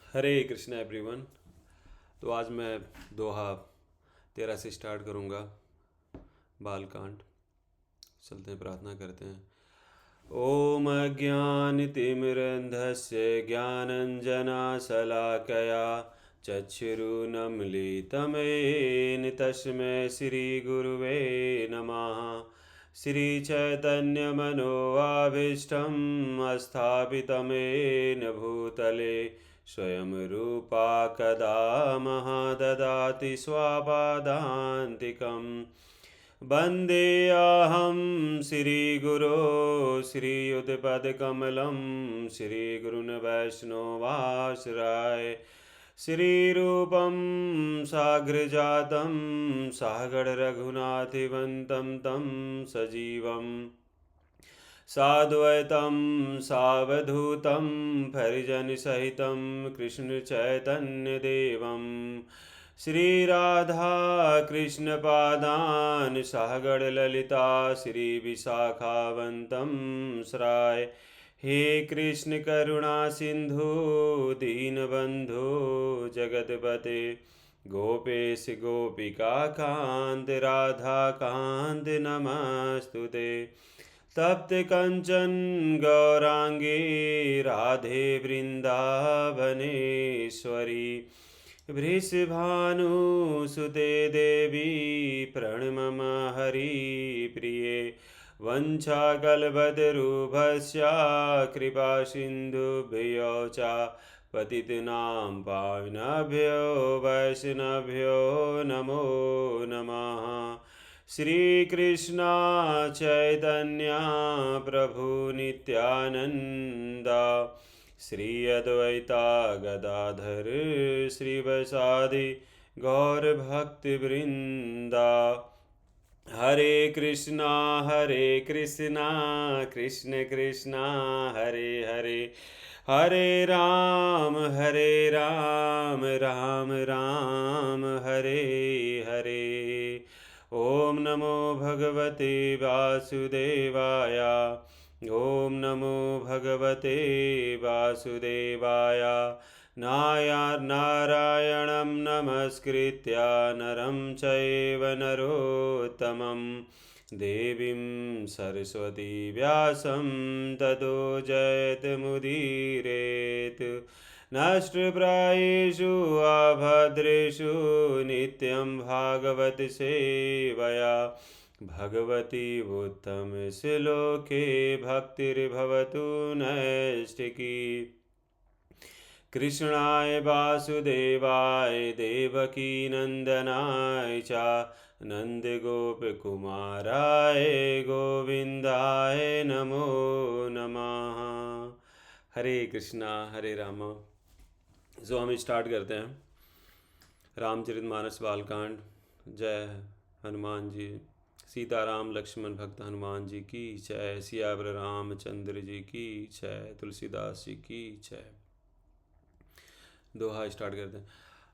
हरे Krishna everyone. तो आज मैं दोहा 13 से स्टार्ट करूँगा। बालकांड। चलते हैं, प्रार्थना करते हैं। ओम अज्ञानतिमिरन्धस्य ज्ञानञ्जनशलाकया चक्षुरुन्मीलितं तस्मै श्रीगुरुवे नमः। श्रीचैतन्यमनोभीष्टं स्थापितं येन भूतले स्वयं रूपा कदा ददाति स्वापदान्तिकम्। वन्देऽहं श्रीगुरो श्रीयुतपदकमलं श्रीगुरुन् वैष्णवाश्रयाय। श्रीरूपं साग्रजातं सागररघुनाथवन्तं तं सजीवम् साद्वैतं सावधूतं परिजनसहितं कृष्णचैतन्यदेवं श्रीराधा कृष्णपादान् सहगणललिता श्रीविशाखावन्तं श्राय। हे कृष्ण करुणा सिन्धु दीनबन्धो जगत्पते गोपेश गोपिकान्त राधाकान्त नमस्तुते। तप्त कंचन गौरांगी राधे वृंदावनेश्वरी वृषभानुसुते देवी प्रणमम हरिप्रिये। वंशाकल्पतरुभ्यश्च कृपा सिन्धुभ्यो च पतितनां पावनेभ्यो वैष्णवेभ्यो नमो नमः। श्री कृष्ण चैतन्य प्रभु नित्यानंद श्री अद्वैता गदाधर श्रीवासादि गौर भक्त वृंदा। हरे कृष्णा कृष्ण कृष्णा हरे हरे, हरे राम राम राम हरे हरे। ओम नमो भगवते वासुदेवाय। ओम नमो भगवते वासुदेवाय। नारायणं नमस्कृत्य नरं चैव नरोत्तमं देवीं सरस्वती व्यासं ततो जयतमुदीरयेत्। नष्टप्रायेषु अभद्रेषु नित्यं भागवत सेवया भगवती उत्तमश्लोके भक्तिर्भवतु नैष्ठिकी। कृष्णाय वासुदेवाय देवकी नंदनाय च नंदगोपकुमाराय गोविंदाय नमो नमः। हरे कृष्णा हरे राम। सो हम स्टार्ट करते हैं। रामचरितमानस बालकांड। जय हनुमान जी। सीताराम लक्ष्मण भक्त हनुमान जी की जय। सियावर रामचंद्र जी की जय। तुलसीदास जी की जय। दोहा स्टार्ट करते हैं।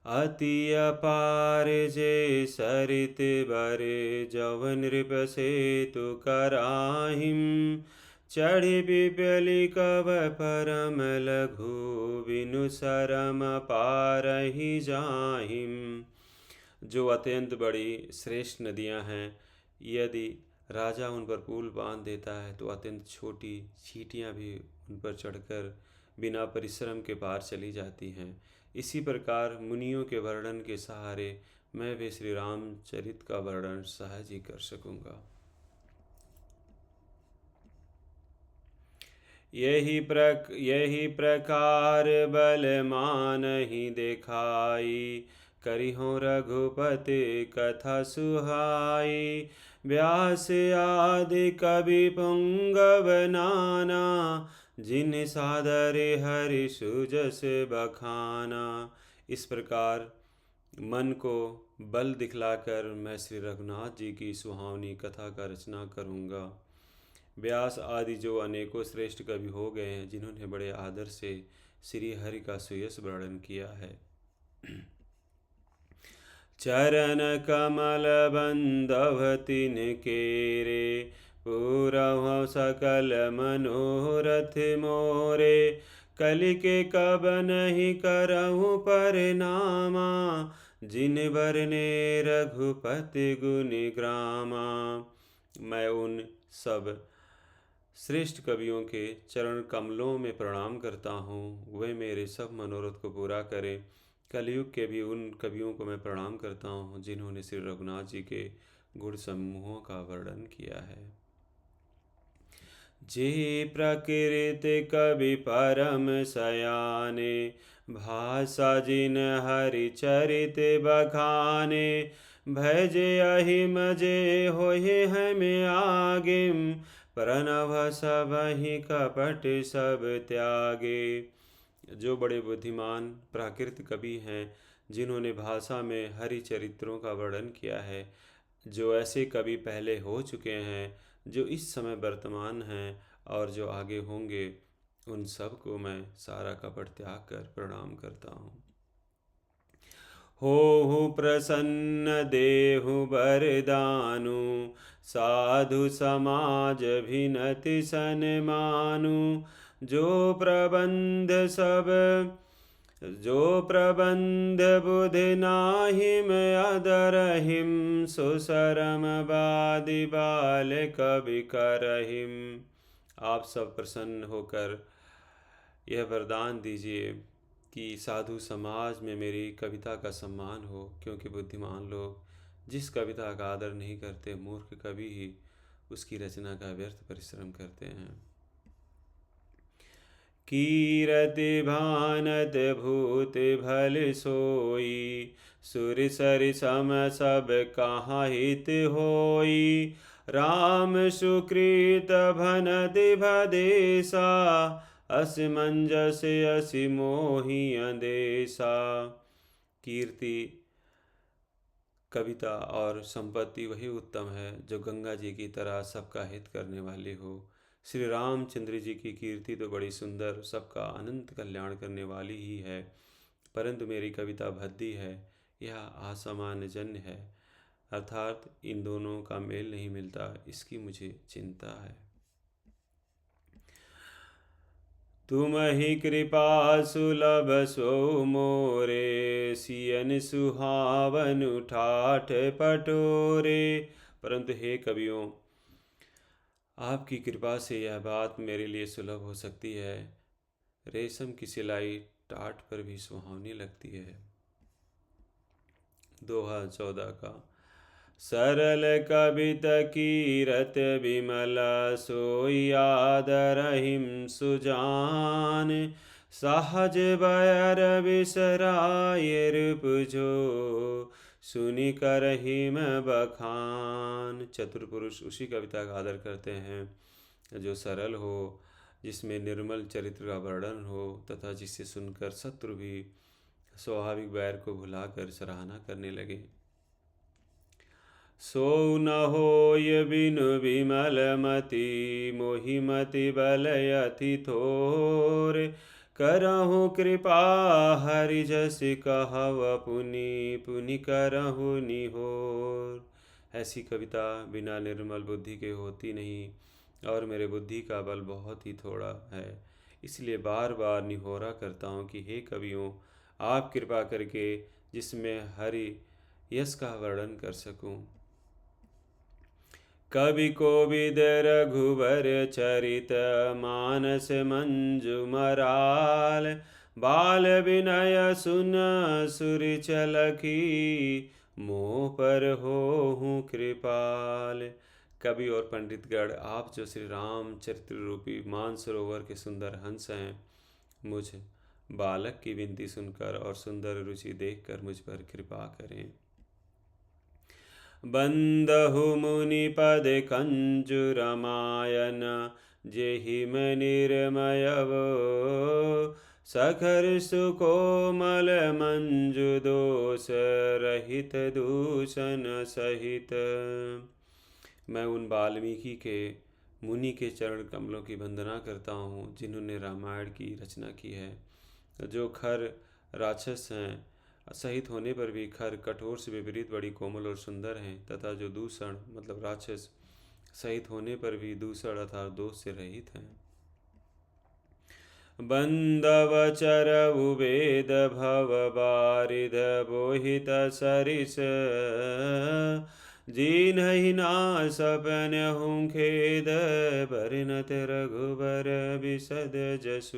अति अपार जे सरित बरे जव नृप सेतु कराहिम चढ़ी पिपली कब परम लघु बिनु शरम पारहि जाहिम। जो अत्यंत बड़ी श्रेष्ठ नदियां हैं, यदि राजा उन पर पुल बांध देता है तो अत्यंत छोटी चींटियां भी उन पर चढ़कर बिना परिश्रम के पार चली जाती हैं। इसी प्रकार मुनियों के वर्णन के सहारे मैं भी श्री रामचरित का वर्णन सहज ही कर सकूँगा। यही प्रकार बलमान ही देखाई करिहो रघुपति कथा सुहाई। व्यास आदि कवि पुंगव नाना जिन सादरे हरि सुजस बखाना। इस प्रकार मन को बल दिखलाकर मैं श्री रघुनाथ जी की सुहावनी कथा का रचना करूँगा। व्यास आदि जो अनेकों श्रेष्ठ कवि हो गए हैं, जिन्होंने बड़े आदर से श्री हरि का सुयश वर्णन किया है। चरण कमल बंधव तिन केरे पूरव सकल मनोरथ मोरे। कलि के कब नहीं करहूँ परिनामा, जिन बरने रघुपति गुनि ग्रामा। मैं उन सब श्रेष्ठ कवियों के चरण कमलों में प्रणाम करता हूँ, वे मेरे सब मनोरथ को पूरा करें। कलयुग के भी उन कवियों को मैं प्रणाम करता हूँ जिन्होंने श्री रघुनाथ जी के गुण समूहों का वर्णन किया है। जे प्रकृति कवि परम सयाने, भाषा जिन हरि चरित बखाने। भजे अहिम जे होहि हम आगिम, प्रणव सबहि कपट सब त्यागे। जो बड़े बुद्धिमान प्राकृत कवि हैं, जिन्होंने भाषा में हरि चरित्रों का वर्णन किया है, जो ऐसे कवि पहले हो चुके हैं, जो इस समय वर्तमान हैं और जो आगे होंगे, उन सब को मैं सारा कपट त्याग कर प्रणाम करता हूँ। होहु प्रसन्न देहु बरदानु, साधु समाज भिनति सन्मानु। जो प्रबंध बुधि नाहिम अदरहिम, सो सरम बादि बाल कवि करहिम। आप सब प्रसन्न होकर यह वरदान दीजिए कि साधु समाज में मेरी कविता का सम्मान हो, क्योंकि बुद्धिमान लोग जिस कविता का आदर नहीं करते, मूर्ख कवि ही उसकी रचना का व्यर्थ परिश्रम करते हैं। कीरति भानत भूत भल सोई, सुर सरि सम सब कहाँ हित होई। राम सुकृत भनति भदेसा, असमंजस असि मोहि अंदेशा। कीर्ति, कविता और संपत्ति वही उत्तम है जो गंगा जी की तरह सबका हित करने वाली हो। श्री रामचंद्र जी की कीर्ति तो बड़ी सुंदर, सबका अनंत कल्याण करने वाली ही है, परंतु मेरी कविता भद्दी है, यह असामान्य जन्य है, अर्थात इन दोनों का मेल नहीं मिलता, इसकी मुझे चिंता है। तुम ही कृपा सुलभ सो मोरे, सियन सुहावन ठाठ पटोरे। परंतु हे कवियों, आपकी कृपा से यह बात मेरे लिए सुलभ हो सकती है। रेशम की सिलाई टाट पर भी सुहावनी लगती है। दोहा 14 का। सरल कवित कीरत विमल, सोई आदरहिम सुजान। सहज बयर बिसराय रूप जो, सुनि करहिम बखान। चतुर पुरुष उसी कविता का आदर करते हैं जो सरल हो, जिसमें निर्मल चरित्र का वर्णन हो, तथा जिसे सुनकर शत्रु भी स्वाभाविक बैर को भुलाकर सराहना करने लगे। सो न होय बिनु विमल मति, मोहि मति बल अति थोर। करहु कृपा हरि जस कहव, पुनि पुनि करहु निहोर। ऐसी कविता बिना निर्मल बुद्धि के होती नहीं, और मेरे बुद्धि का बल बहुत ही थोड़ा है, इसलिए बार बार निहोरा करता हूँ कि हे कवियों, आप कृपा करके जिसमें हरि यश का वर्णन कर सकूं। कवि कोविद रघुवर चरित, मानस मंजु मराल। बाल विनय सुन सुर चलखी, मोह पर होहु कृपाल। कवि और पंडितगण, आप जो श्री राम चरित्र रूपी मानसरोवर के सुंदर हंस हैं, मुझ बालक की विनती सुनकर और सुंदर रुचि देखकर मुझ पर कृपा करें। बंदहु मुनि पद कंजु रामायण, जेहिम निर्मयव। सखर सुकोमल मंजु दोष, रहित दूषण सहित। मैं उन वाल्मीकि के मुनि के चरण कमलों की वंदना करता हूँ, जिन्होंने रामायण की रचना की है। जो खर राक्षस हैं, सहित होने पर भी खर कठोर से विपरीत बड़ी कोमल और सुंदर हैं, तथा जो दूषण मतलब राक्षस सहित होने पर भी दूषण अर्थात दोष से रहित हैं। बंदव चरऊ वेद भव बारिध बोहित सरिस जिन्हि नास अपन हूँ खेद बरनत रघुबर बिसद जसु।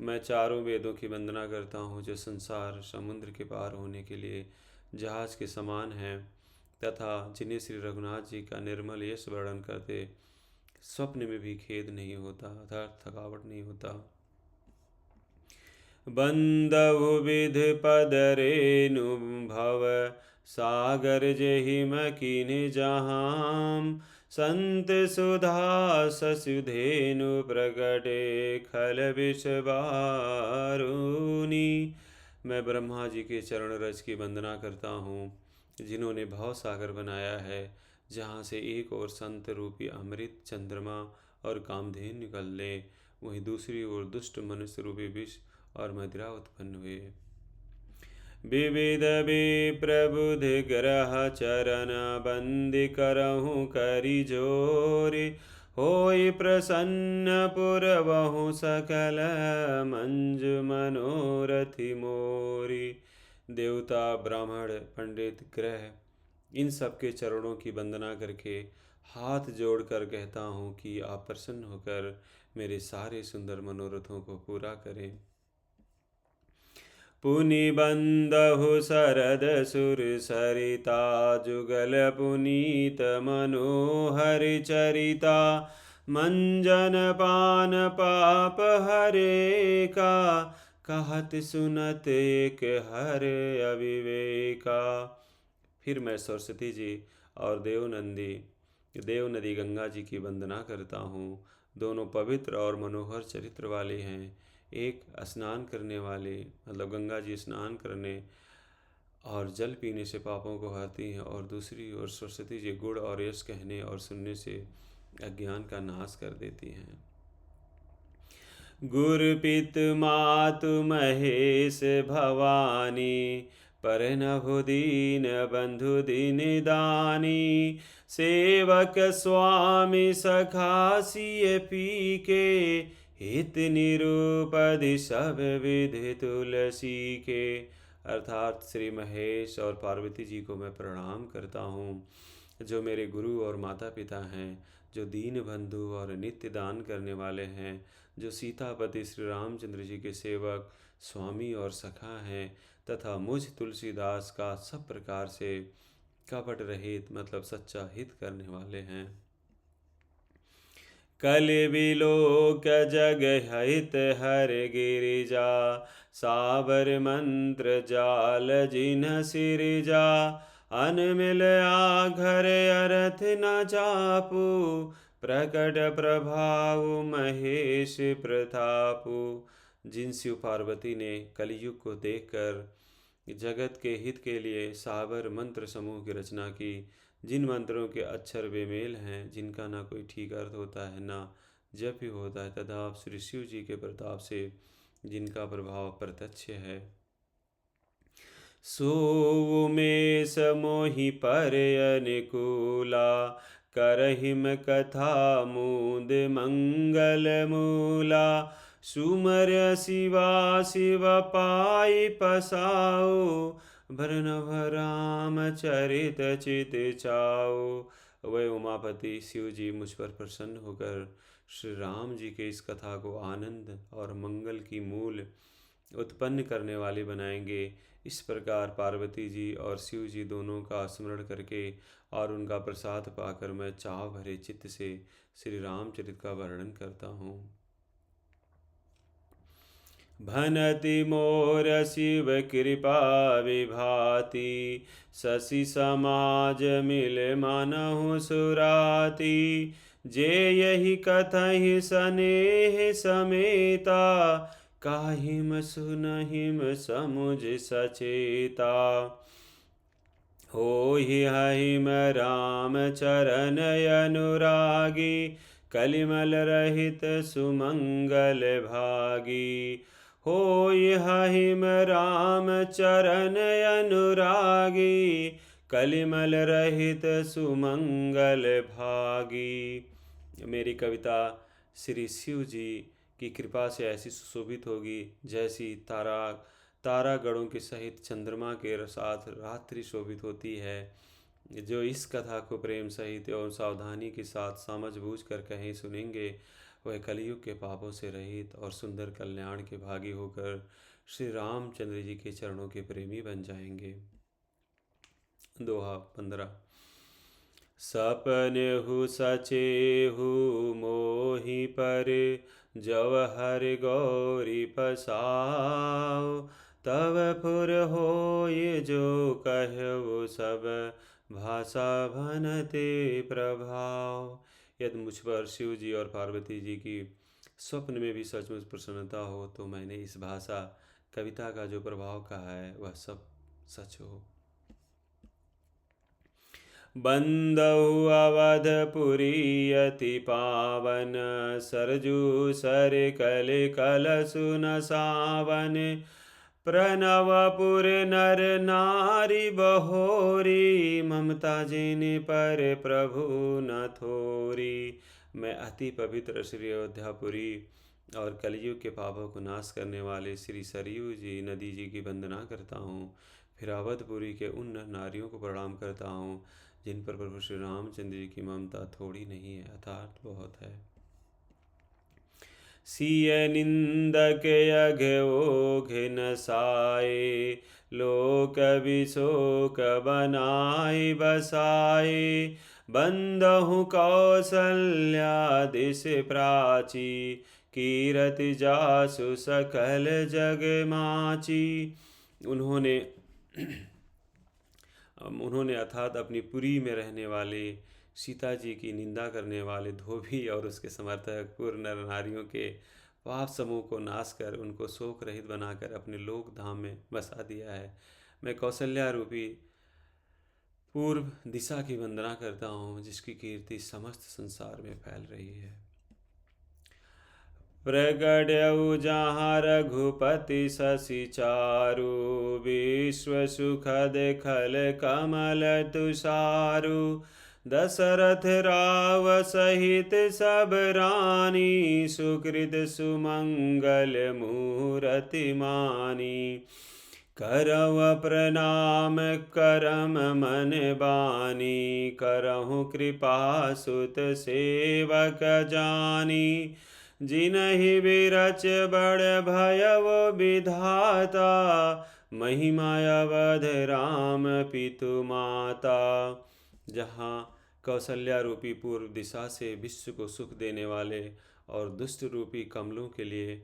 मैं चारों वेदों की वंदना करता हूँ जो संसार समुद्र के पार होने के लिए जहाज के समान हैं तथा जिन्हें श्री रघुनाथ जी का निर्मल यश वर्णन करते स्वप्न में भी खेद नहीं होता अर्थात थकावट नहीं होता। बंदहु विधि पद रेणु भव सागर जेहिम कीन्ह जहाम संत सुधा ससुधेनु प्रगटे खल विष बारुनी। मैं ब्रह्मा जी के चरण रज की वंदना करता हूँ जिन्होंने भव सागर बनाया है जहाँ से एक ओर संत रूपी अमृत चंद्रमा और कामधेनु निकलने वहीं दूसरी ओर दुष्ट मनुष्य रूपी विष और मदिरा उत्पन्न हुए। विविध विप्रबुध ग्रह चरण बंदी करहूँ करी जोरी होई प्रसन्न पुरवहु सकल मंजु मनोरथि मोरी। देवता ब्राह्मण पंडित ग्रह इन सबके चरणों की वंदना करके हाथ जोड़कर कहता हूँ कि आप प्रसन्न होकर मेरे सारे सुंदर मनोरथों को पूरा करें। पुनि बंदहु शरद सुर सरिता जुगल पुनीत मनोहर चरिता मंजन पान पाप हरे का कहत सुनत एक हर अविवेका। फिर मैं सरस्वती जी और देव नदी गंगा जी की वंदना करता हूँ। दोनों पवित्र और मनोहर चरित्र वाले हैं। एक स्नान करने वाले मतलब गंगा जी स्नान करने और जल पीने से पापों को हरती हैं और दूसरी ओर सरस्वती जी गुण और यश कहने और सुनने से अज्ञान का नाश कर देती हैं। गुरु पितु मातु महेश भवानी परनभु दीन बंधु दीन दानी सेवक स्वामी सखा सिय पी के हित निरूपधि सब विधि तुलसी के। अर्थात श्री महेश और पार्वती जी को मैं प्रणाम करता हूँ जो मेरे गुरु और माता पिता हैं, जो दीन बंधु और नित्य दान करने वाले हैं, जो सीतापति श्री रामचंद्र जी के सेवक स्वामी और सखा हैं तथा मुझ तुलसीदास का सब प्रकार से कपट रहित मतलब सच्चा हित करने वाले हैं। कलि विलोक जग हित हर गिरिजा साबर मंत्र जाल जिन्ह सिरिजा अनमिल आघर अरथ न जापू प्रकट प्रभाव महेश प्रतापु। जिन शिव पार्वती ने कलयुग को देखकर जगत के हित के लिए साबर मंत्र समूह की रचना की, जिन मंत्रों के अक्षर बेमेल हैं, जिनका ना कोई ठीक अर्थ होता है ना जप ही होता है, तथा आप श्री शिव जी के प्रताप से जिनका प्रभाव प्रत्यक्ष है। सो में समोहि पर अनुकूला करहिम कथा मूद मंगल मूला सुमर शिवा शिव पाई पसाओ भरनभ राम चरित चित चाओ। वह उमापति शिव जी मुझ पर प्रसन्न होकर श्री राम जी के इस कथा को आनंद और मंगल की मूल उत्पन्न करने वाले बनाएंगे। इस प्रकार पार्वती जी और शिव जी दोनों का स्मरण करके और उनका प्रसाद पाकर मैं चाव भरे चित्त से श्री रामचरित का वर्णन करता हूँ। भनति मोर शिव कृपा विभाति शशि समाज मिल मानहु सुराति जे यही कथहि स्नेह समेता काहिम सुनहिम समुझ सचेता। होहि हहिम राम चरण अनुरागी कलिमल रहित सुमंगल भागी। होय हहिम राम चरण अनुरागी कलिमल रहित सुमंगल भागी। मेरी कविता श्री शिव जी की कृपा से ऐसी सुशोभित होगी जैसी तारागणों के सहित चंद्रमा के साथ रात्रि शोभित होती है। जो इस कथा को प्रेम सहित एवं सावधानी के साथ समझ बूझ कर कहीं सुनेंगे, वह कलयुग के पापों से रहित और सुंदर कल्याण के भागी होकर श्री रामचंद्र जी के चरणों के प्रेमी बन जाएंगे। दोहा 15। सपनेहु सचेहु मोहि पर, जव हरि गौरी पसाओ। तब फुर होय जो कहु सब, भाषा भनते प्रभाव। यदि मुझ पर शिव जी और पार्वती जी की स्वप्न में भी सचमुच प्रसन्नता हो, तो मैंने इस भाषा कविता का जो प्रभाव कहा है वह सब सच हो। बंदहु अवधपुरी अति पावन, सरजू सर कल कलसु न सावन। प्रणवपुर नर नारी बहोरी, ममता जिन पर प्रभु न थोरी। मैं अति पवित्र श्री अयोध्यापुरी और कलयुग के पापों को नाश करने वाले श्री सरयू जी नदी जी की वंदना करता हूँ। फिर अवधपुरी के उन नर नारियों को प्रणाम करता हूँ जिन पर प्रभु श्री रामचंद्र जी की ममता थोड़ी नहीं है, अर्थात बहुत है। सिय निंदक यज्ञ न साए, लोक विशोक बनाए बसाए। बंदहु कौसल्या दिश प्राची, कीरति जासु सकल जग माची। उन्होंने अर्थात अपनी पुरी में रहने वाले सीता जी की निंदा करने वाले धोबी और उसके समर्थक पूर्ण नर नारियों के पाप समूह को नाश कर उनको शोक रहित बनाकर अपने लोक धाम में बसा दिया है। मैं कौशल्या रूपी पूर्व दिशा की वंदना करता हूँ, जिसकी कीर्ति समस्त संसार में फैल रही है। प्रगट्यउ जहाँ रघुपति शशि चारु, विश्व सुखद खल कमल तुषारु। दशरथ राव सहित सब रानी, सुकृत सुमंगल मूरति मानी। करव प्रणाम करम मन बानी, करहु कृपा सुत सेवक जानी। जिनहि विरच बड़ भयव विधाता, महिमा अवध राम पितु माता। जहाँ कौशल्या रूपी पूर्व दिशा से विश्व को सुख देने वाले और दुष्ट रूपी कमलों के लिए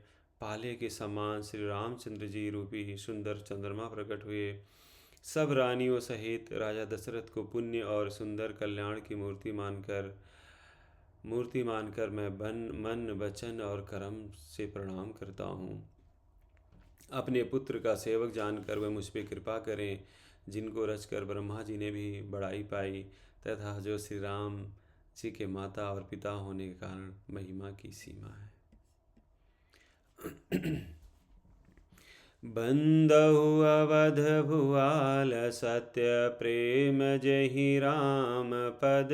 पाले के समान श्री रामचंद्र जी रूपी सुंदर चंद्रमा प्रकट हुए, सब रानियों सहित राजा दशरथ को पुण्य और सुंदर कल्याण की मूर्ति मानकर मैं मन वचन और कर्म से प्रणाम करता हूँ। अपने पुत्र का सेवक जानकर वह मुझ पर कृपा करें, जिनको रचकर ब्रह्मा जी ने भी बड़ाई पाई, तथा जो श्री राम जी के माता और पिता होने के कारण महिमा की सीमा है। बंदहु अवध भुआल, सत्य प्रेम जहि राम पद।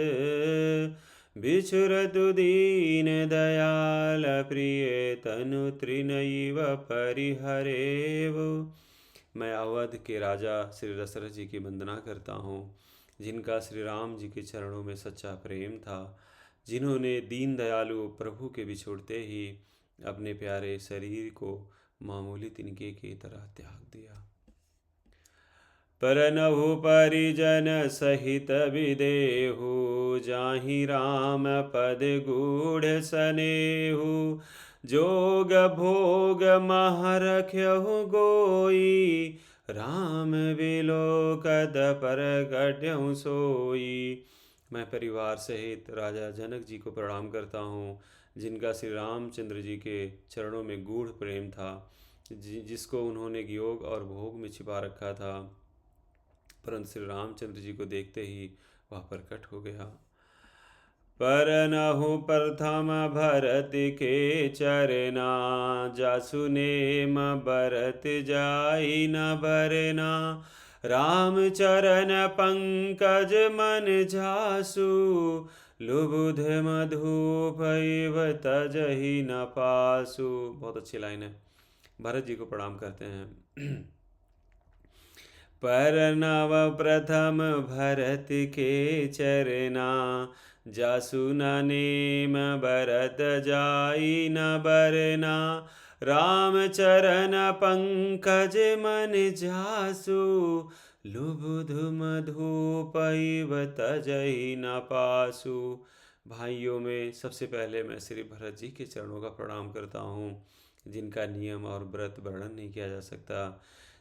बिछुरतु दीन दयाल, प्रिय तनु तृणईव परिहरेव। मैं अवध के राजा श्री दशरथ जी की वंदना करता हूँ, जिनका श्री राम जी के चरणों में सच्चा प्रेम था, जिन्होंने दीन दयालु प्रभु के बिछोड़ते ही अपने प्यारे शरीर को मामूली तिनके की तरह त्याग दिया। परनहु परिजन सहित विदेहु, जाहि राम पद गूढ़ सनेहु। जोग भोग मह रख्यहु गोई, राम विलोकत परगट्यहु सोई। मैं परिवार सहित राजा जनक जी को प्रणाम करता हूँ, जिनका श्री रामचंद्र जी के चरणों में गूढ़ प्रेम था, जिसको उन्होंने योग और भोग में छिपा रखा था, परंतु श्री रामचंद्र जी को देखते ही वह प्रकट हो गया। परनहु प्रथम भरत के चरना, जासु नेम बरत जाई न बरना। राम चरण पंकज मन जासु, लुबुध मधुपैव तजहि न पासु। बहुत अच्छी लाइन है। भरत जी को प्रणाम करते हैं। पर नव प्रथम भरत के चरना, जासु न नेम भरत जाई न बरना। राम चरण पंकज मन जासु, लुबुध मधुपैव तजहि न पासु। भाइयों में सबसे पहले मैं श्री भरत जी के चरणों का प्रणाम करता हूँ, जिनका नियम और व्रत वर्णन नहीं किया जा सकता,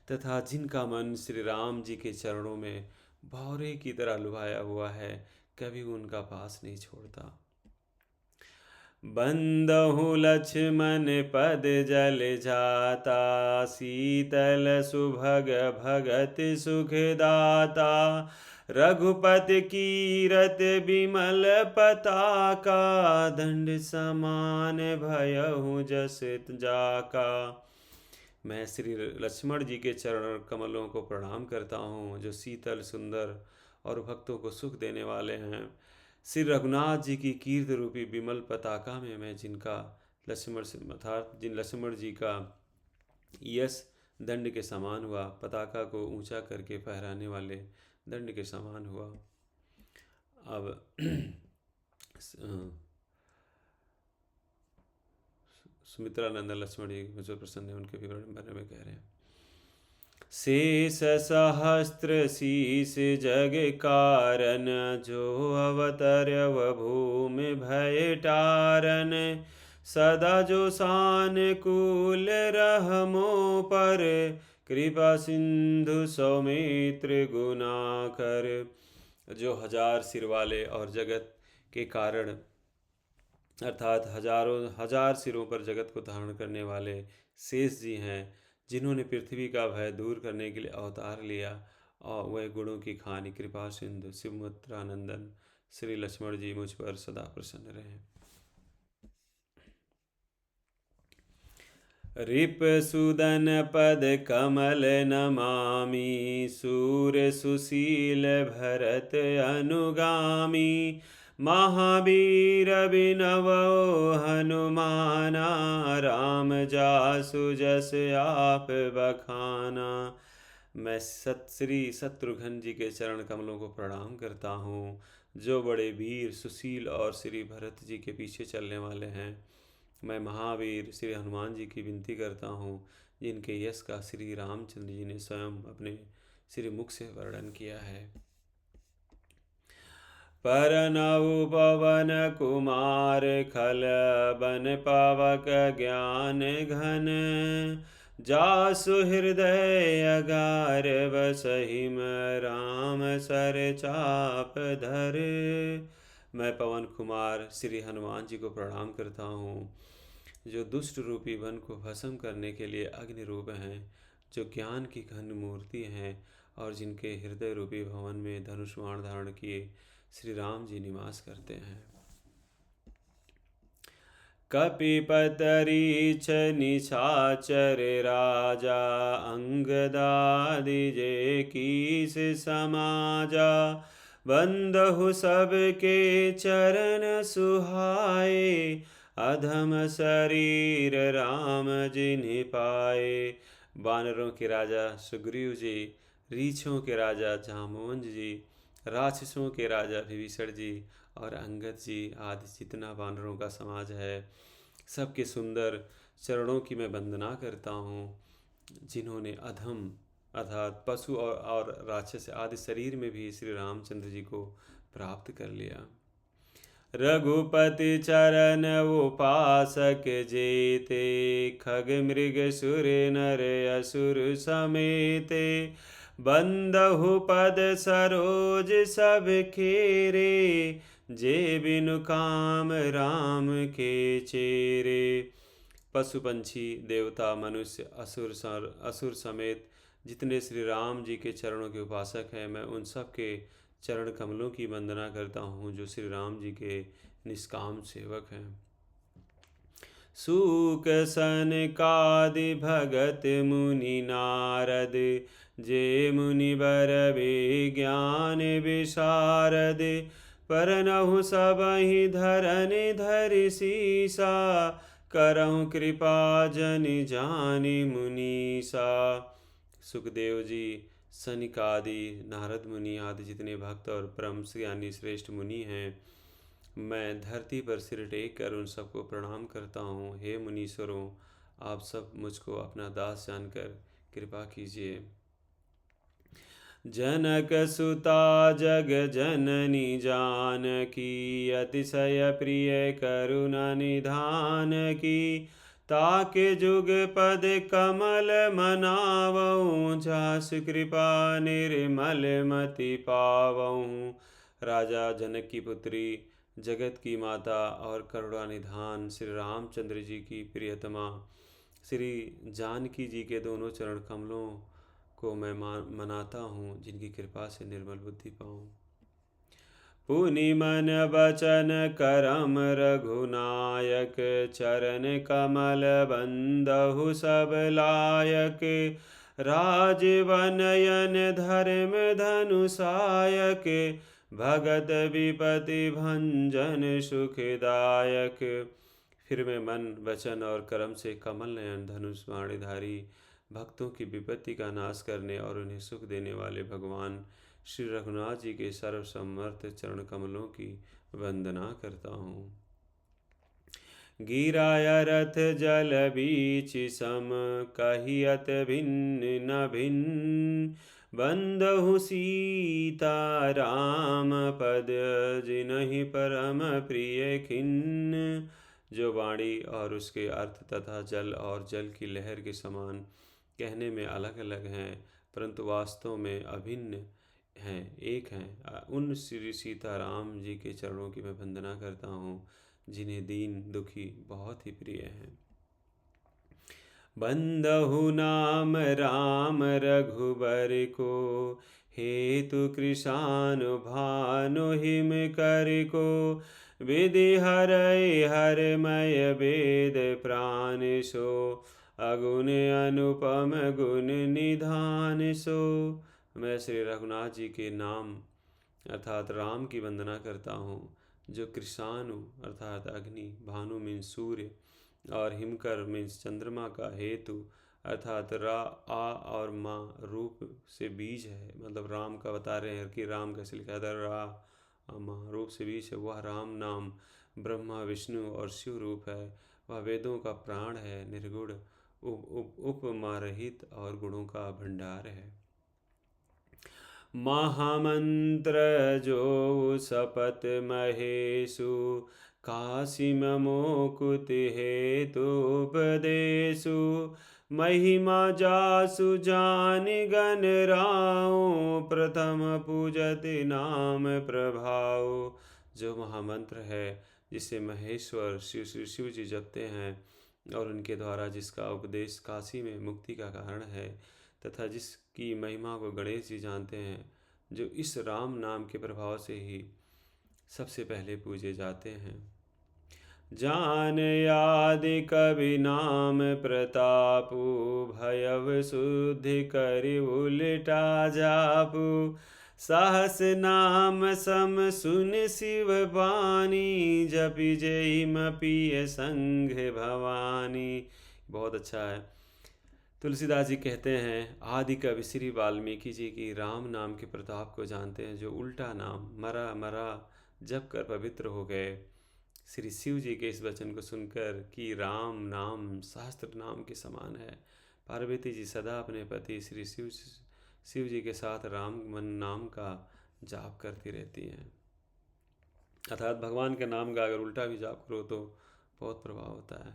तथा जिनका मन श्री राम जी के चरणों में भौरे की तरह लुभाया हुआ है, कभी उनका पास नहीं छोड़ता। बंदहु लक्ष्मण पद जल जाता, शीतल सुभग भगत सुखदाता। रघुपति कीरत बिमल पताका, दंड समान भयहु जस जाका। मैं श्री लक्ष्मण जी के चरण कमलों को प्रणाम करता हूँ, जो शीतल सुंदर और भक्तों को सुख देने वाले हैं। श्री रघुनाथ जी की कीर्ति रूपी विमल पताका में मैं जिनका लक्ष्मण अर्थात जिन लक्ष्मण जी का यश दंड के समान हुआ, पताका को ऊंचा करके फहराने वाले दंड के समान हुआ। अब सुमित्रा नंदन लक्ष्मण जी मुझे प्रसन्न है, उनके विवरण बारे में कह रहे हैं। शेष सहस्त्र शीस जग कारण, जो अवतर्य भूमि भय टारन। सदा जो सानुकूल रहमो पर, कृपा सिंधु सौमित्र गुणाकर। जो हजार सिर वाले और जगत के कारण अर्थात हजार सिरों पर जगत को धारण करने वाले शेष जी हैं, जिन्होंने पृथ्वी का भय दूर करने के लिए अवतार लिया, और वह गुणों की खानी कृपा सिंधु सुमित्रानंदन श्री लक्ष्मण जी मुझ पर सदा प्रसन्न रहें। रिप सुदन पद कमल नमामि, सूर सुशील भरत अनुगामी। महावीर बिनवो हनुमाना, राम जासु जस आप बखाना। मैं श्री शत्रुघ्न जी के चरण कमलों को प्रणाम करता हूँ, जो बड़े वीर सुशील और श्री भरत जी के पीछे चलने वाले हैं। मैं महावीर श्री हनुमान जी की विनती करता हूँ, जिनके यश का श्री रामचंद्र जी ने स्वयं अपने श्री मुख से वर्णन किया है। परनऊ पवन कुमार खल, बन पावक ज्ञान घन। जासु हृदय अगार बसहिम, राम सर चाप धर। मैं पवन कुमार श्री हनुमान जी को प्रणाम करता हूँ, जो दुष्ट रूपी वन को भस्म करने के लिए अग्नि रूप हैं, जो ज्ञान की घन मूर्ति हैं, और जिनके हृदय रूपी भवन में धनुष बाण धारण किए श्री राम जी निवास करते हैं। कपिपतरीछ निशाचर राजा, अंगदादि जे कीस समाजा। बंदहु सबके चरण सुहाए, अधम शरीर राम जिन्हि पाए। वानरों के राजा सुग्रीव जी, रीछों के राजा जामवंत जी, राक्षसों के राजा विभीषण जी और अंगद जी आदि जितना वानरों का समाज है, सबके सुंदर चरणों की मैं वंदना करता हूँ, जिन्होंने अधम अर्थात पशु और राक्षस आदि शरीर में भी श्री रामचंद्र जी को प्राप्त कर लिया। रघुपति चरण उपासक जेते, खग मृग सुर नर असुर समेते। बंदहु पद सरोज सब खेरे, जे बिनु काम राम के चेरे। पशु पंछी देवता मनुष्य असुर समेत जितने श्री राम जी के चरणों के उपासक हैं, मैं उन सब के चरण कमलों की वंदना करता हूँ, जो श्री राम जी के निष्काम सेवक हैं। सूक सनकादि भगत मुनि नारद, जे मुनि बर विज्ञान विशारद। परनहु सबहि धरनि धरि सीसा, करहु कृपा जनि जानि मुनीसा। सुखदेव जी, सनक आदि, नारद मुनि आदि जितने भक्त और परम ज्ञानी श्रेष्ठ मुनि हैं, मैं धरती पर सिर टेक कर उन सबको प्रणाम करता हूँ। हे मुनीश्वरों, आप सब मुझको अपना दास जानकर कृपा कीजिए। जनक सुता जग जननी जानकी, अतिशय प्रिय करुणा निधान की। ताके जुग पद कमल मनावऊँ, जास कृपा निर्मल मति पावऊँ। राजा जनक की पुत्री, जगत की माता और करुणा निधान श्री रामचंद्र जी की प्रियतमा श्री जानकी जी के दोनों चरण कमलों को मैं मनाता हूँ, जिनकी कृपा से निर्मल बुद्धि पाऊँ। पुनि मन बचन करम रघुनायक, चरण कमल बंदहु सब लायक। राजवनयन धर्म धनुषायक, भगत विपति भंजन सुखदायक। फिर मैं मन वचन और कर्म से कमल नयन धनुष बाणधारी, भक्तों की विपत्ति का नाश करने और उन्हें सुख देने वाले भगवान श्री रघुनाथ जी के सर्वसमर्थ चरण कमलों की वंदना करता हूँ। गिराया रथ जल बीच सम, कहियत भिन्न न भिन्न। बंदहु सीता राम पद, जिनहि परम प्रिय खिन्न। जो वाणी और उसके अर्थ तथा जल और जल की लहर के समान कहने में अलग अलग हैं, परंतु वास्तव में अभिन्न हैं, एक हैं, उन श्री सीताराम जी के चरणों की मैं वंदना करता हूँ, जिन्हें दीन दुखी बहुत ही प्रिय हैं। बंदहु नाम राम रघुबर को, हेतु कृशानु भानु हिम कर को। विधि हरै हरमय वेद प्राण सो, अगुण अनुपम गुण निधान सो। मैं श्री रघुनाथ जी के नाम अर्थात राम की वंदना करता हूँ, जो कृषाणु अर्थात अग्नि, भानु मीन्स सूर्य, और हिमकर मीन्स चंद्रमा का हेतु अर्थात रा आ और माँ रूप से बीज है। मतलब राम का बता रहे हैं कि राम कैसे लिखा था, रा माँ रूप से बीज है। वह राम नाम ब्रह्मा विष्णु और शिव रूप है। वह वेदों का प्राण है, निर्गुण उपमा रहित और गुणों का भंडार है। महामंत्र जो सपत महेशु, काशी मोकुति हेतु उपदेशु। महिमा जासु जान गण राउ, प्रथम पूजति नाम प्रभाव। जो महामंत्र है जिसे महेश्वर शिव जी जपते हैं, और उनके द्वारा जिसका उपदेश काशी में मुक्ति का कारण है, तथा जिसकी महिमा को गणेश जी जानते हैं, जो इस राम नाम के प्रभाव से ही सबसे पहले पूजे जाते हैं। जान आदि कवि नाम प्रतापु, भयव शुद्धि करि उलटा जापु। सहस नाम सम सुन शिव बानी, जपि जय मपिय संघ भवानी। बहुत अच्छा है। तुलसीदास जी कहते हैं, आदि कवि श्री वाल्मीकि जी की राम नाम के प्रताप को जानते हैं, जो उल्टा नाम मरा मरा जप कर पवित्र हो गए। श्री शिव जी के इस वचन को सुनकर कि राम नाम शास्त्र नाम के समान है, पार्वती जी सदा अपने पति श्री शिव जी के साथ राम नाम का जाप करती रहती हैं। अर्थात भगवान के नाम का अगर उल्टा भी जाप करो तो बहुत प्रभाव होता है।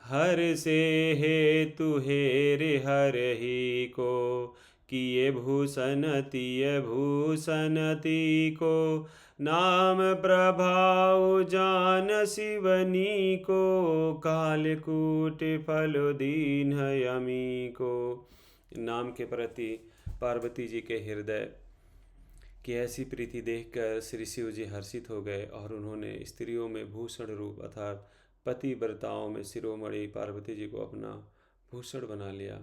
हर से हेतु हेर हर ही को, किए भूषण तिय भूषण ती को। नाम प्रभाव जान शिवनी को, कालकूट फल दीन यमी को। नाम के प्रति पार्वती जी के हृदय की ऐसी प्रीति देखकर श्री शिव जी हर्षित हो गए, और उन्होंने स्त्रियों में भूषण रूप अर्थात पतिव्रताओं में शिरोमणि पार्वती जी को अपना भूषण बना लिया,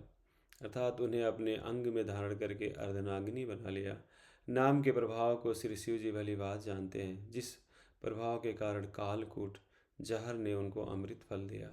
अर्थात उन्हें अपने अंग में धारण करके अर्धनागिनी बना लिया। नाम के प्रभाव को श्री शिव जी भली बात जानते हैं, जिस प्रभाव के कारण कालकूट जहर ने उनको अमृत फल दिया।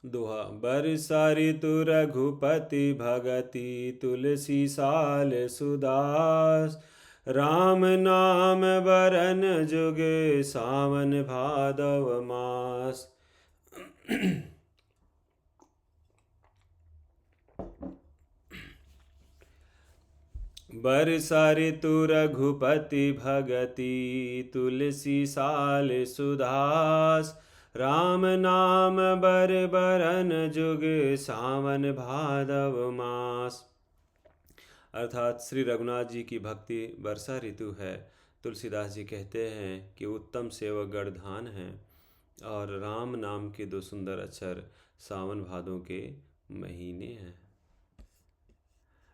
दोहा। बरसा ऋतु रघुपति भगति तुलसी साल सुदास, राम नाम बरन जुग सावन भादव मास। बरसा ऋतु रघुपति भगति तुलसी साल सुधास, राम नाम बर बरन जुग सावन भादव मास। अर्थात श्री रघुनाथ जी की भक्ति वर्षा ऋतु है। तुलसीदास जी कहते हैं कि उत्तम सेवक गणधान हैं, और राम नाम के दो सुंदर अक्षर सावन भादों के महीने हैं।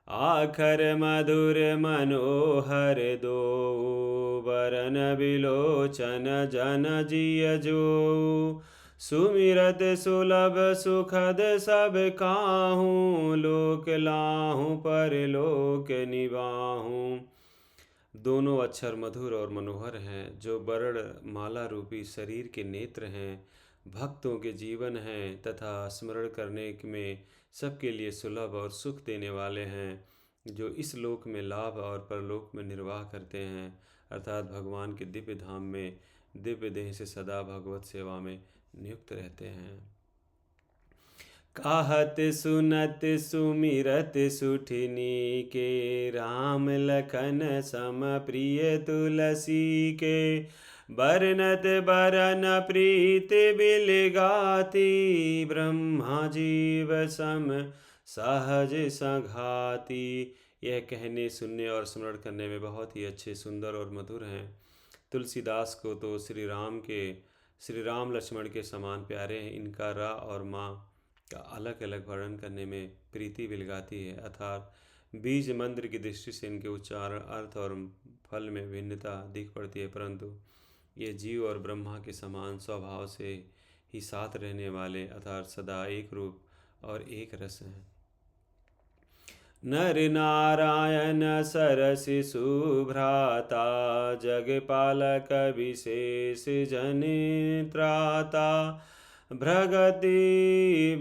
आखर मधुर मनोहर दो, बरन बिलोचन जन जिय जो। सुमिरत सुलभ सुखद सब काहूँ, लोक लाहूँ परलोक निबाहूँ। दोनों अक्षर मधुर और मनोहर हैं, जो वर्ण माला रूपी शरीर के नेत्र हैं, भक्तों के जीवन हैं तथा स्मरण करने में सबके लिए सुलभ और सुख देने वाले हैं, जो इस लोक में लाभ और परलोक में निर्वाह करते हैं। अर्थात भगवान के दिव्य धाम में दिव्य देह से सदा भगवत सेवा में नियुक्त रहते हैं। कहत सुनत सुमिरत सुठिनी के, राम लखन सम प्रिय तुलसी के। बरनत बरन प्रीत बिलगाती, ब्रह्मा जीव सम सहज संघाती। यह कहने सुनने और स्मरण करने में बहुत ही अच्छे, सुंदर और मधुर हैं। तुलसीदास को तो श्री राम लक्ष्मण के समान प्यारे हैं। इनका रा और माँ का अलग अलग वर्णन करने में प्रीति बिलगाती है। अर्थात बीज मंत्र की दृष्टि से इनके उच्चारण, अर्थ और फल में भिन्नता दिख पड़ती है, परंतु ये जीव और ब्रह्मा के समान स्वभाव से ही साथ रहने वाले, अर्थात सदा एक रूप और एक रस हैं। नर नारायण सरसि सुभ्राता, जगपालक विशेष जन त्राता।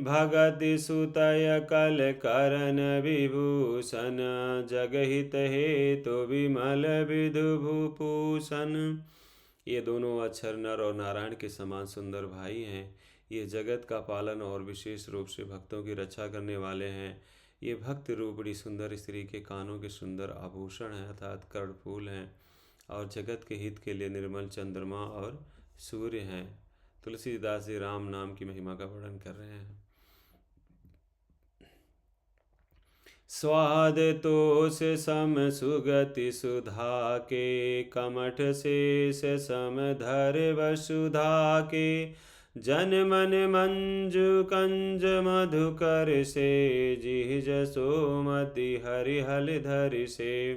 भगति सुतय कल करन विभूषण, जगहित हेतु विमल विधु भूषण। ये दोनों अक्षर नर और नारायण के समान सुंदर भाई हैं। ये जगत का पालन और विशेष रूप से भक्तों की रक्षा करने वाले हैं। ये भक्त रूपणी सुंदर स्त्री के कानों के सुंदर आभूषण हैं, अर्थात कर्णफूल हैं, और जगत के हित के लिए निर्मल चंद्रमा और सूर्य हैं। तुलसीदास जी राम नाम की महिमा का वर्णन कर रहे हैं। स्वाद तोष सम सुगति सुधा के, कमठ शेष सम धर वसुधा के। जन मन मंजु कंज मधुकर से, जिह जसोमति हरिहल धर से।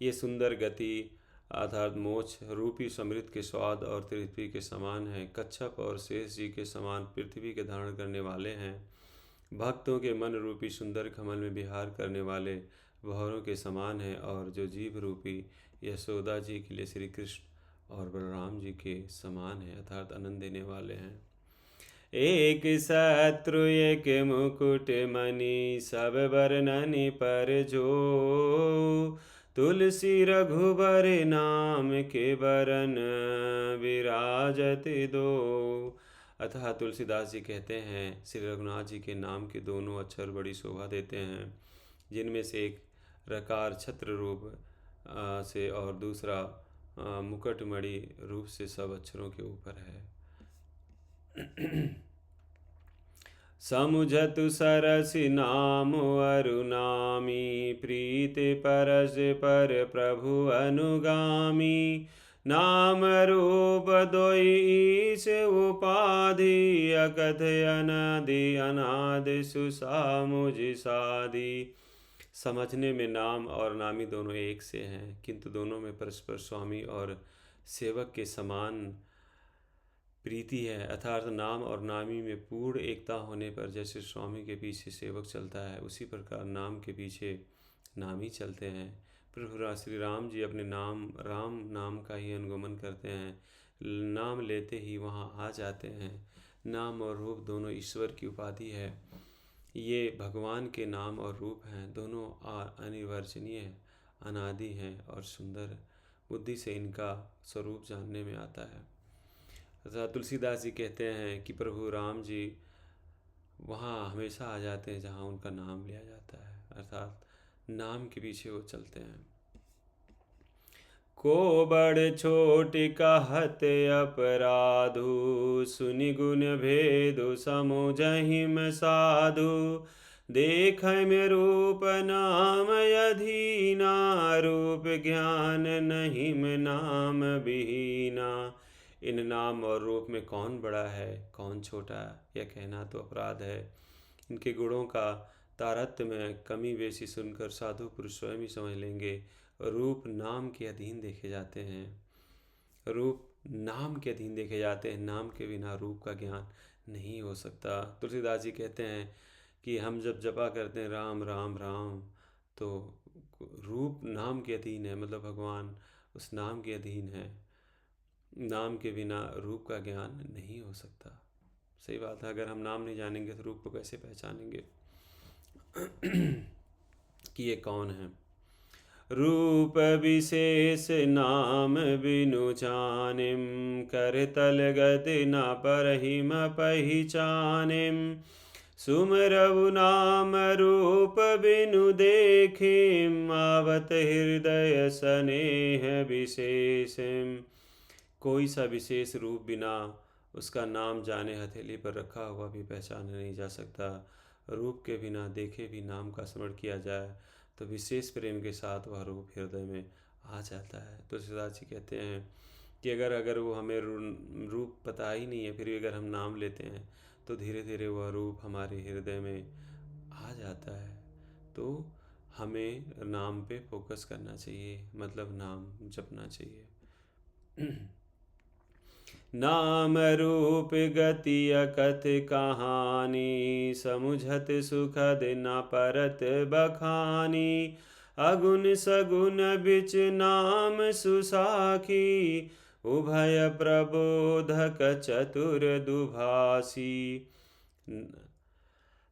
ये सुंदर गति अर्थात मोक्ष रूपी समृद्ध के स्वाद और पृथ्वी के समान है। कच्छप और शेष जी के समान पृथ्वी के धारण करने वाले हैं। भक्तों के मन रूपी सुंदर कमल में विहार करने वाले भंवरों के समान है, और जो जीव रूपी यशोदा जी के लिए श्री कृष्ण और बलराम जी के समान है, अर्थात आनंद देने वाले हैं। एक शत्रु एक मुकुट मणि, सब बरननि पर जो। तुलसी रघुबर नाम के बरन, विराजत दो। अतः तुलसीदास जी कहते हैं श्री रघुनाथ जी के नाम के दोनों अक्षर बड़ी शोभा देते हैं, जिनमें से एक रकार छत्र रूप से और दूसरा मुकुटमणि रूप से सब अक्षरों के ऊपर है। समुझतु सरसि नाम अरुनामी, प्रीत परस पर प्रभु अनुगामी। नाम रूप दोई ईश उपाधि, अकथय अनादि अनादि सुसामुझ साधि। समझने में नाम और नामी दोनों एक से हैं, किंतु दोनों में परस्पर स्वामी और सेवक के समान प्रीति है, अर्थात नाम और नामी में पूर्ण एकता होने पर जैसे स्वामी के पीछे सेवक चलता है, उसी प्रकार नाम के पीछे नामी चलते हैं। प्रभु श्री राम जी अपने राम नाम का ही अनुगमन करते हैं, नाम लेते ही वहाँ आ जाते हैं। नाम और रूप दोनों ईश्वर की उपाधि है। ये भगवान के नाम और रूप हैं, दोनों अनिर्वचनीय हैं, अनादि हैं और सुंदर। बुद्धि से इनका स्वरूप जानने में आता है। तथा तुलसीदास जी कहते हैं कि प्रभु राम जी वहाँ हमेशा आ जाते हैं जहाँ उनका नाम लिया जाता है, अर्थात नाम के पीछे वो चलते हैं। को बड़ छोट कहत अपराधु, सुनि गुण भेदु समुझहिम साधु। देख में रूप नाम अधीना, रूप ज्ञान नहिम नाम विहीना। इन नाम और रूप में कौन बड़ा है कौन छोटा, यह कहना तो अपराध है। इनके गुणों का तारतम्य में कमी बेशी सुनकर साधु पुरुष स्वयं ही समझ लेंगे। रूप नाम के अधीन देखे जाते हैं, रूप नाम के अधीन देखे जाते हैं, नाम के बिना रूप का ज्ञान नहीं हो सकता। तुलसीदास जी कहते हैं कि हम जब जपा करते हैं राम राम राम, तो रूप नाम के अधीन है, मतलब भगवान उस नाम के अधीन है। नाम के बिना रूप का ज्ञान नहीं हो सकता। सही बात है, अगर हम नाम नहीं जानेंगे तो रूप को कैसे पहचानेंगे कि ये कौन है। रूप विशेष नाम बिनु जानिम, कर तल गति न परहिम पहिचानिम। सुमरऊ नाम रूप बिनु देखिम, आवत हृदय स्नेह विशेषम। कोई सा विशेष रूप बिना उसका नाम जाने हथेली पर रखा हुआ भी पहचाना नहीं जा सकता। रूप के बिना देखे भी नाम का स्मरण किया जाए तो विशेष प्रेम के साथ वह रूप हृदय में आ जाता है। तुलसीदास जी कहते हैं कि अगर वो हमें रूप पता ही नहीं है, फिर भी अगर हम नाम लेते हैं तो धीरे धीरे वह रूप हमारे हृदय में आ जाता है। तो हमें नाम पे फोकस करना चाहिए, मतलब नाम जपना चाहिए। नाम रूप गति अकथ कहानी, समुझत सुखद न परत बखानी। अगुण सगुण बिच नाम सुसाखी, उभय प्रबोधक चतुर दुभासी।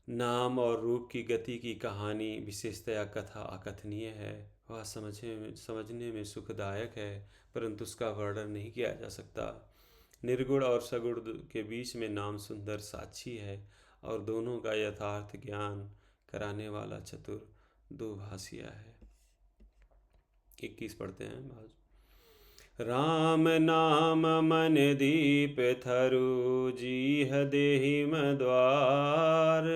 नाम और रूप की गति की कहानी विशेषतया कथा अकथनीय है। वह समझने में सुखदायक है, परंतु उसका वर्णन नहीं किया जा सकता। निर्गुण और सगुण के बीच में नाम सुंदर साक्षी है और दोनों का यथार्थ ज्ञान कराने वाला चतुर दुभाषिया है। 21 पढ़ते हैं भाज। राम नाम मन दीप थरु, जीह देहिम द्वार।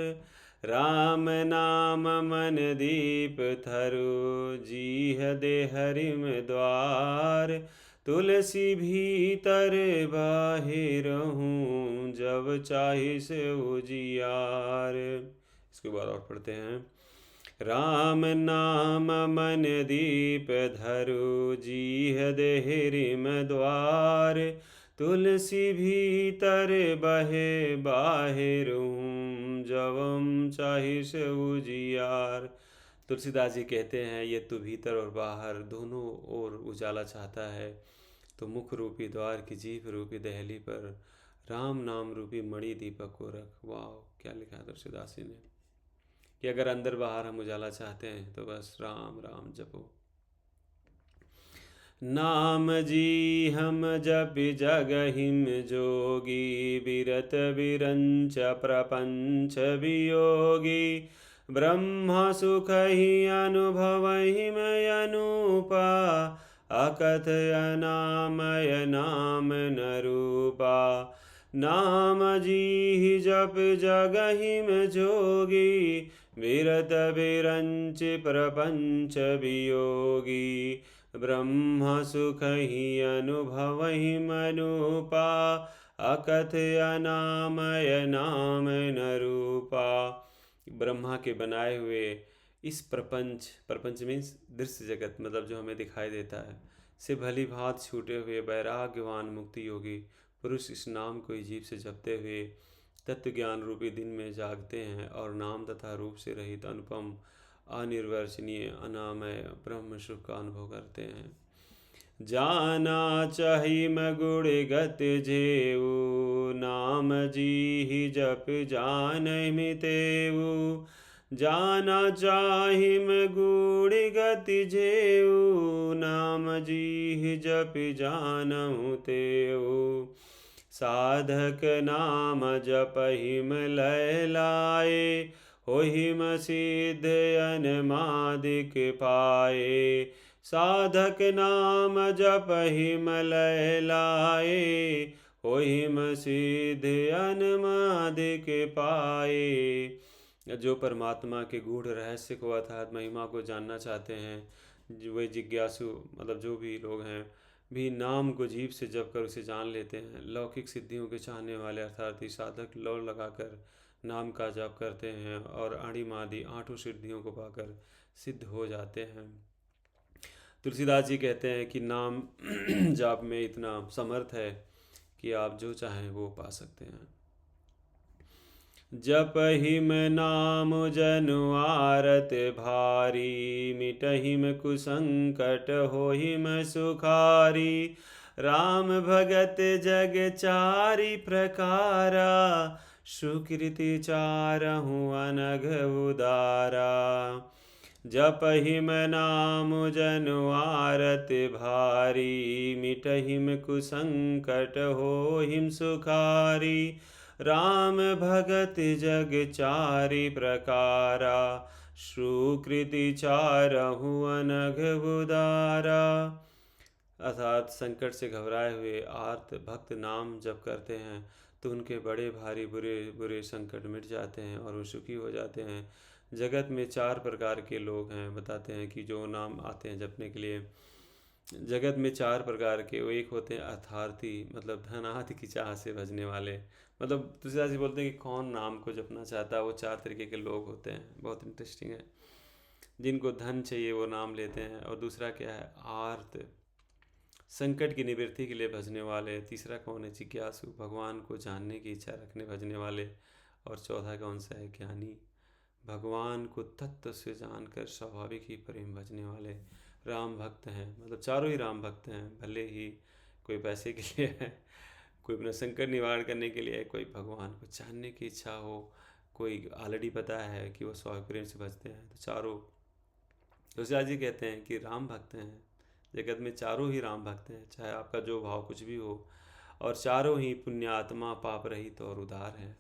राम नाम मन दीप थरु, जीह देहरिम द्वार। तुलसी भीतर बाहिर हूँ, जब चाहिस उजियार। इसके बाद और पढ़ते हैं। राम नाम मन दीप धरु, जीह देहरिम द्वार। तुलसी भीतर बहे बाहिर हूँ, जबम चाहिस उजियार। तुलसीदास जी कहते हैं ये तो भीतर और बाहर दोनों ओर उजाला चाहता है, तो मुख रूपी द्वार की जीभ रूपी दहली पर राम नाम रूपी मणि दीपक को रख। वाह, क्या लिखा है तुलसीदास जी ने कि अगर अंदर बाहर हम उजाला चाहते हैं तो बस राम राम जपो। नाम जी हम जप जगहिम जोगी, बिरत बिरंच प्रपंच वियोगी। ब्रह्मा सुख ही अनुभवहिम अनूपा, अकथ अनामय नाम न रूपा। नाम जी जप जगहिम जोगी, बिरत बिरंच प्रपंच वियोगी। ब्रह्म सुख ही अनुभवहि मनुपा, अकथ अनामय नाम न रूपा। ब्रह्मा के बनाए हुए इस प्रपंच मीन्स दृश्य जगत, मतलब जो हमें दिखाई देता है, से भली भांति छूटे हुए वैराग्यवान मुक्ति योगी पुरुष इस नाम को ही जीभ से जपते हुए तत्व ज्ञान रूपी दिन में जागते हैं और नाम तथा रूप से रहित अनुपम अनिर्वचनीय अनामय ब्रह्म सुख का अनुभव करते हैं। जाना चाहिम गुण गत जेऊ, नाम जी ही जप जान मितेऊ। जाना चाहिम गुण गति जेऊ, नाम जी ही जप जानहु तेऊ। साधक नाम जपहिम लय लाए, होहिम सिद्ध अनमादिक पाए। साधक नाम जपहिम लय लाए, होहिम सिद्ध अनमादिक पाए। जो परमात्मा के गूढ़ रहस्य को अर्थात महिमा को जानना चाहते हैं, वे जिज्ञासु मतलब जो भी लोग हैं भी नाम को जीभ से जप कर उसे जान लेते हैं। लौकिक सिद्धियों के चाहने वाले अर्थात ही साधक लौ लगाकर नाम का जप करते हैं और अणिमादि आठों सिद्धियों को पाकर सिद्ध हो जाते हैं। तुलसीदास जी कहते हैं कि नाम जाप में इतना समर्थ है कि आप जो चाहें वो पा सकते हैं। जपहिम नाम जनु आरत भारी, मिटहिम कुसंकट होहिम सुखारी। राम भगत जग चारि प्रकारा, सुकृति चारहु अनघ उदारा। जपहिम नाम जनु आरत भारी, मिटहिम कुसंकट होहिम सुखारी। राम भगत जग चारि प्रकारा, सुकृति चारहु अनघ उदारा। अर्थात संकट से घबराए हुए आर्त भक्त नाम जप करते हैं तो उनके बड़े भारी बुरे बुरे संकट मिट जाते हैं और वो सुखी हो जाते हैं। जगत में चार प्रकार के लोग हैं, बताते हैं कि जो नाम आते हैं जपने के लिए। जगत में चार प्रकार के, वो एक होते हैं अर्थार्थी, मतलब धनार्थ की चाह से भजने वाले। मतलब तुलसीदास जी बोलते हैं कि कौन नाम को जपना चाहता है, वो चार तरीके के लोग होते हैं। बहुत इंटरेस्टिंग है। जिनको धन चाहिए वो नाम लेते हैं। और दूसरा क्या है, आर्त, संकट की निवृत्ति के लिए भजने वाले। तीसरा कौन है, जिज्ञासु, भगवान को जानने की इच्छा रखने भजने वाले। और चौथा कौन सा है, ज्ञानी, भगवान को तत्व से जानकर स्वाभाविक ही प्रेम भजने वाले। राम भक्त हैं, मतलब चारों ही राम भक्त हैं। भले ही कोई पैसे के लिए है, कोई अपना संकट निवारण करने के लिए है, कोई भगवान को जानने की इच्छा हो, कोई ऑलरेडी पता है कि वो स्वाभाविक प्रेम से भजते हैं। तो चारों तुलसीदास जी कहते हैं कि राम भक्त हैं। जगत में चारों ही राम भक्त हैं, चाहे आपका जो भाव कुछ भी हो। और चारों ही पुण्यात्मा, पाप रहित और उदार हैं।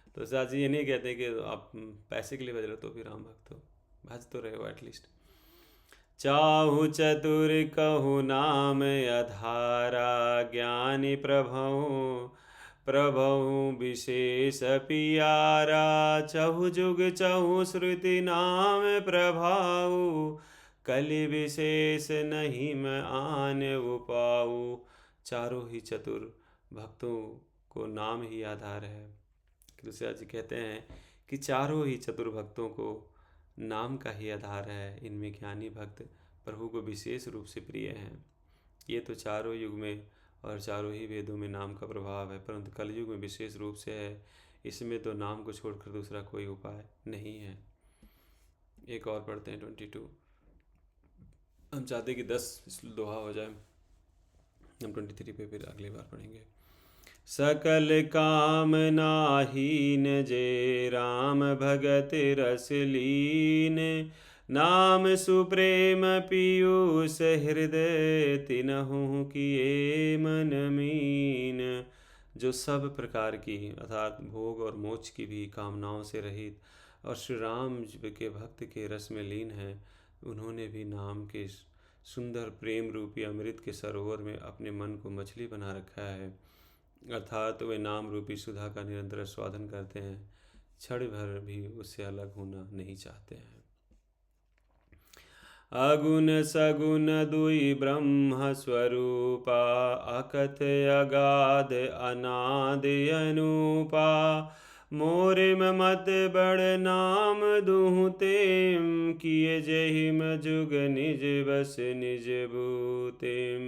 तो तुलसीदास जी ये नहीं कहते कि आप पैसे के लिए भज रहे हो तो भी राम भक्त हो, भज तो रहे हो एटलीस्ट। चाहु चतुर कहु नाम अधारा, ज्ञानी प्रभु प्रभु विशेष पियारा। चहु जुग चहु श्रुति नाम प्रभाऊ, कलि विशेष नहीं मैं आन उपाऊ। चारों ही चतुर भक्तों को नाम ही आधार है। तुलसीदास जी कहते हैं कि चारों ही चतुर भक्तों को नाम का ही आधार है। इनमें ज्ञानी भक्त प्रभु को विशेष रूप से प्रिय हैं। ये तो चारों युग में और चारों ही वेदों में नाम का प्रभाव है, परंतु कलयुग में विशेष रूप से है। इसमें तो नाम को छोड़कर दूसरा कोई उपाय नहीं है। एक और पढ़ते हैं 22। हम चाहते हैं कि 10 दोहा हो जाए। हम 23 पे फिर अगली बार पढ़ेंगे। सकल कामनाहीन जे, राम भगत रस लीन। नाम सुप्रेम पीयूष हृदय, तिनहु किए मन मीन। जो सब प्रकार की अर्थात भोग और मोक्ष की भी कामनाओं से रहित और श्री राम के भक्त के रस में लीन हैं, उन्होंने भी नाम के सुंदर प्रेम रूपी अमृत के सरोवर में अपने मन को मछली बना रखा है। अर्थात वे नाम रूपी सुधा का निरंतर स्वादन करते हैं, क्षण भर भी उससे अलग होना नहीं चाहते हैं। अगुण सगुण दुई ब्रह्म स्वरूपा, अकथ अगाध अनाद अनूपा। मोरिम मत बड़ नाम दुहु तेम, किए जहिम जुग निज बस निज भूतेम।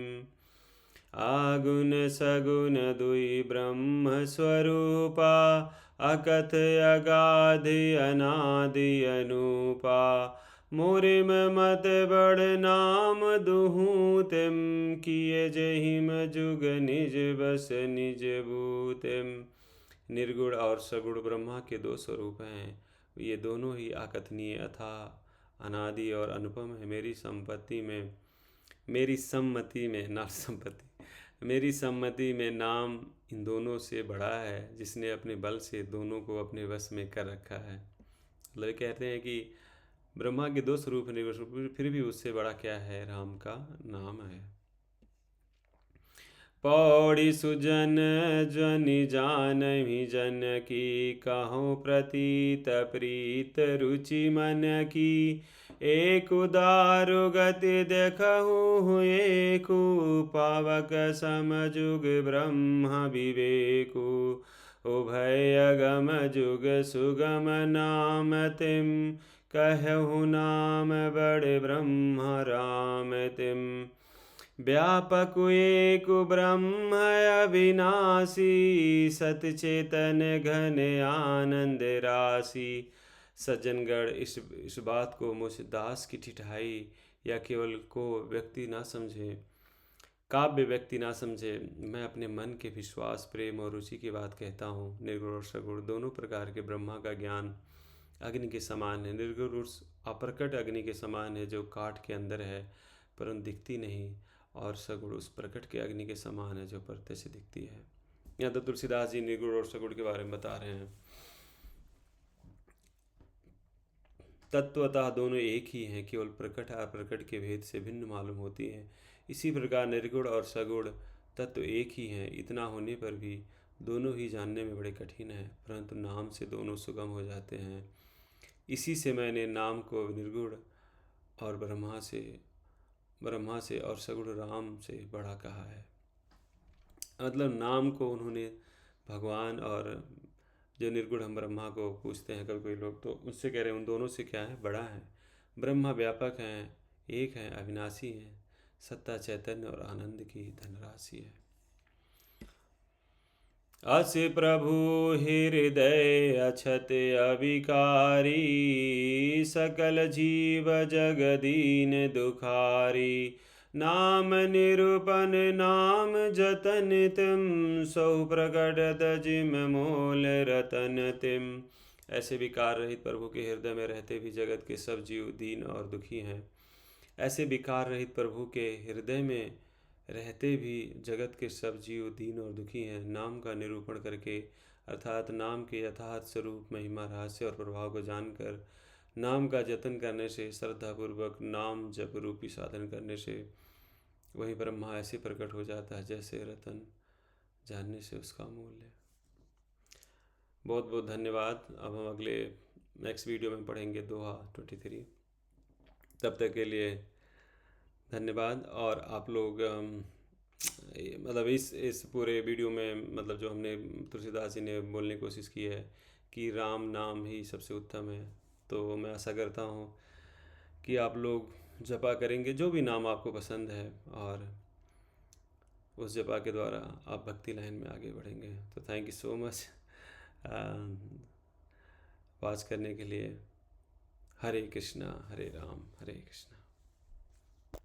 आगुण सगुण दुई ब्रह्म स्वरूपा अकथय अगाधि अनादि अनूपा मोरिम मत बड़ नाम दुहूँ तिम किए जहिम जुग निज बस निज भूतिम। निर्गुण और सगुण ब्रह्मा के दो स्वरूप हैं, ये दोनों ही अकथनीय अथाह अनादि और अनुपम है। मेरी सम्मति में नाम इन दोनों से बड़ा है, जिसने अपने बल से दोनों को अपने वश में कर रखा है। मतलब कहते हैं कि ब्रह्मा के दो स्वरूप हैं, फिर भी उससे बड़ा क्या है, राम का नाम है। पौड़ी सुजन जनि जानहि जन की, कहो प्रतीत प्रीत रुचि मन की। एक दारु गति देखहु एकु, पावक समजुग ब्रह्म विवेकु। उभय अगम जुग सुगम नाम तिम, कहु नाम बड़े ब्रह्म राम तिम। व्यापक एक ब्रह्म अविनाशी, सतचेतन घन आनंद राशि। सज्जनगण इस बात को मुझ दास की ठिठाई या केवल को व्यक्ति ना समझे, काव्य व्यक्ति ना समझे, मैं अपने मन के विश्वास प्रेम और रुचि की बात कहता हूँ। निर्गुण और सगुण दोनों प्रकार के ब्रह्मा का ज्ञान अग्नि के समान है। निर्गुण उस अप्रकट अग्नि के समान है जो काठ के अंदर है परंतु दिखती नहीं, और सगुण उस प्रकट के अग्नि के समान है जो प्रत्यक्ष दिखती है। यहाँ तो तुलसीदास जी निर्गुण और सगुण के बारे में बता रहे हैं। तत्वतः दोनों एक ही हैं, केवल प्रकट और अप्रकट के भेद से भिन्न मालूम होती हैं। इसी प्रकार निर्गुण और सगुण तत्व एक ही हैं, इतना होने पर भी दोनों ही जानने में बड़े कठिन हैं, परंतु नाम से दोनों सुगम हो जाते हैं। इसी से मैंने नाम को निर्गुण और ब्रह्मा से और सगुण राम से बड़ा कहा है। मतलब नाम को उन्होंने भगवान, और जो निर्गुण हम ब्रह्मा को पूछते हैं कभी कोई लोग, तो उससे कह रहे हैं उन दोनों से क्या है, बड़ा है। ब्रह्मा व्यापक हैं, एक हैं, अविनाशी हैं, सत्ता चैतन्य और आनंद की धनराशि है। अस प्रभु हृदय अछत अविकारी, सकल जीव जगदीन दुखारी। नाम निरूपण नाम जतन तिम, सौ प्रकटत जिम मोल रतन तिम। ऐसे विकार रहित प्रभु के हृदय में रहते भी जगत के सब जीव दीन और दुखी हैं। ऐसे विकार रहित प्रभु के हृदय में रहते भी जगत के सब जीव दीन और दुखी हैं। नाम का निरूपण करके अर्थात नाम के यथार्थ स्वरूप महिमा रहस्य और प्रभाव को जानकर नाम का जतन करने से, श्रद्धापूर्वक नाम जप रूपी साधन करने से वही ब्रह्मा ऐसे प्रकट हो जाता है जैसे रतन जानने से उसका मूल्य। बहुत बहुत धन्यवाद। अब हम अगले नेक्स्ट वीडियो में पढ़ेंगे दोहा 23। तब तक के लिए धन्यवाद। और आप लोग मतलब इस पूरे वीडियो में मतलब जो हमने तुलसीदास जी ने बोलने की कोशिश की है कि राम नाम ही सबसे उत्तम है, तो मैं आशा करता हूँ कि आप लोग जपा करेंगे जो भी नाम आपको पसंद है, और उस जपा के द्वारा आप भक्ति लाइन में आगे बढ़ेंगे। तो thank you so much watch करने के लिए। हरे कृष्णा हरे राम हरे कृष्णा।